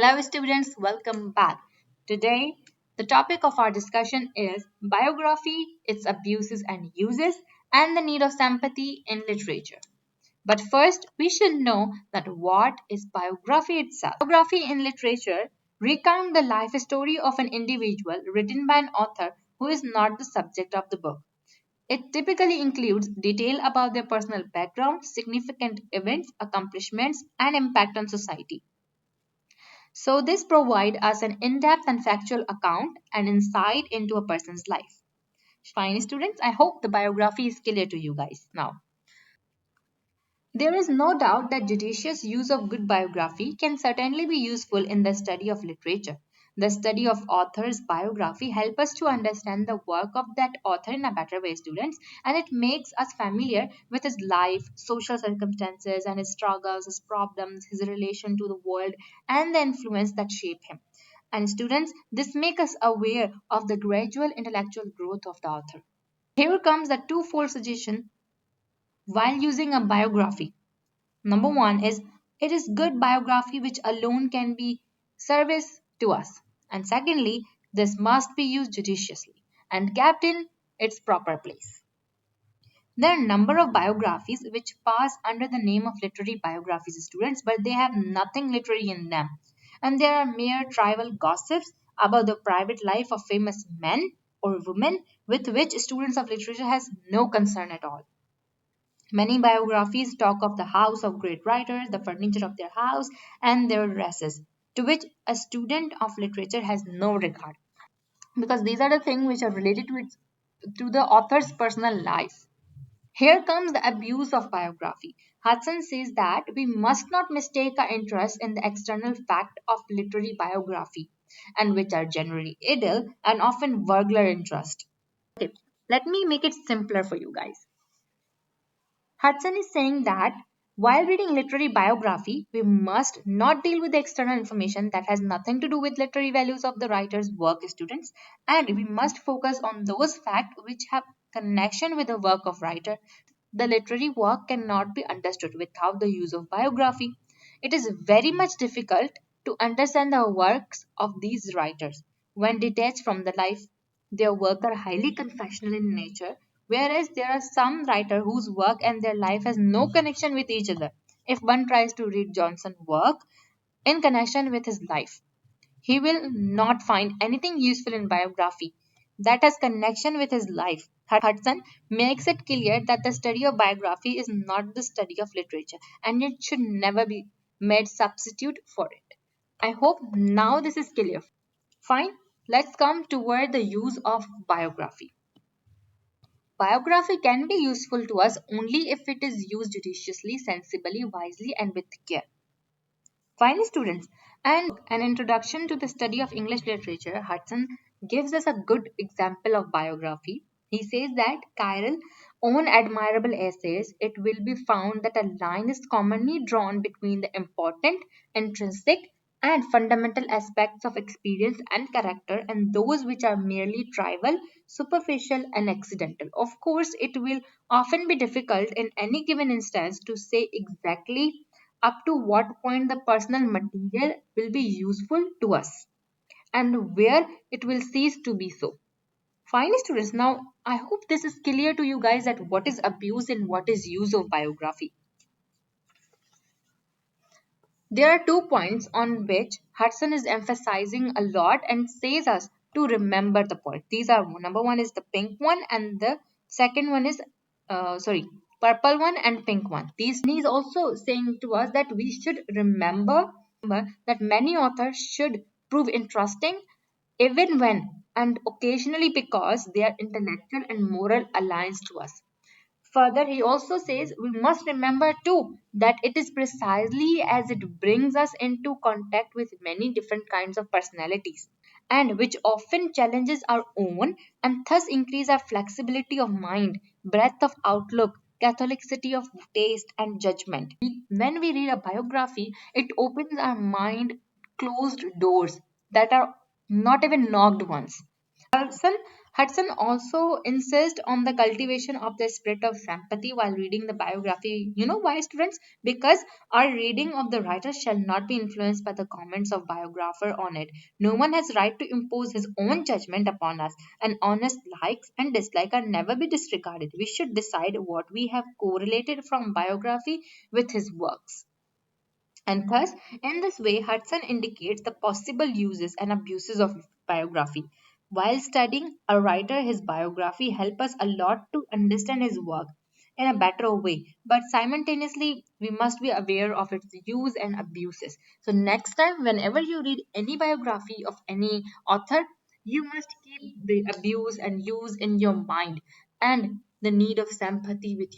Hello, students, welcome back. Today, the topic of our discussion is biography, its abuses and uses, and the need of sympathy in literature. But first, we should know that what is biography itself. Biography in literature recount the life story of an individual written by an author who is not the subject of the book. It typically includes detail about their personal background, significant events, accomplishments, and impact on society. So this provides us an in-depth and factual account and insight into a person's life. Fine students, I hope the biography is clear to you guys now. There is no doubt that judicious use of good biography can certainly be useful in the study of literature. The study of author's biography helps us to understand the work of that author in a better way, students, and it makes us familiar with his life, social circumstances, and his struggles, his problems, his relation to the world, and the influence that shape him. And students, this makes us aware of the gradual intellectual growth of the author. Here comes the twofold suggestion while using a biography. Number one is it is good biography which alone can be service to us. And secondly, this must be used judiciously and kept in its proper place. There are a number of biographies which pass under the name of literary biographies, students, but they have nothing literary in them. And there are mere trivial gossips about the private life of famous men or women with which students of literature has no concern at all. Many biographies talk of the house of great writers, the furniture of their house, and their dresses, to which a student of literature has no regard, because these are the things which are related to the author's personal life. Here comes the abuse of biography. Hudson says that we must not mistake our interest in the external fact of literary biography, and which are generally idle and often vulgar interest. Okay, let me make it simpler for you guys. Hudson is saying that while reading literary biography, we must not deal with the external information that has nothing to do with literary values of the writer's work, students, and we must focus on those facts which have connection with the work of writer. The literary work cannot be understood without the use of biography. It is very much difficult to understand the works of these writers when detached from the life. Their work are highly confessional in nature, whereas there are some writers whose work and their life has no connection with each other. If one tries to read Johnson's work in connection with his life, he will not find anything useful in biography that has connection with his life. Hudson makes it clear that the study of biography is not the study of literature and it should never be made substitute for it. I hope now this is clear. Fine, let's come toward the use of biography. Biography can be useful to us only if it is used judiciously, sensibly, wisely, and with care. Fine students, and an introduction to the study of English literature, Hudson gives us a good example of biography. He says that Kyrle's own admirable essays, it will be found that a line is commonly drawn between the important, intrinsic, and fundamental aspects of experience and character and those which are merely trivial, superficial, and accidental. Of course, it will often be difficult in any given instance to say exactly up to what point the personal material will be useful to us and where it will cease to be so. Fine students, now I hope this is clear to you guys that what is abuse and what is use of biography. There are 2 points on which Hudson is emphasizing a lot and says us to remember the point. These are number one is the pink one and the second one is purple one and pink one. These he's also saying to us that we should remember that many authors should prove interesting even when and occasionally because they are intellectual and moral alliance to us. Further, he also says we must remember too that it is precisely as it brings us into contact with many different kinds of personalities and which often challenges our own and thus increase our flexibility of mind, breadth of outlook, catholicity of taste and judgment. When we read a biography, it opens our mind closed doors that are not even knocked once. Hudson, Hudson also insists on the cultivation of the spirit of sympathy while reading the biography. You know why, students? Because our reading of the writer shall not be influenced by the comments of biographer on it. No one has right to impose his own judgment upon us, and honest likes and dislikes are never be disregarded. We should decide what we have correlated from biography with his works. And thus, in this way, Hudson indicates the possible uses and abuses of biography. While studying a writer, his biography helps us a lot to understand his work in a better way. But simultaneously, we must be aware of its use and abuses. So, next time, whenever you read any biography of any author, you must keep the abuse and use in your mind and the need of sympathy with you.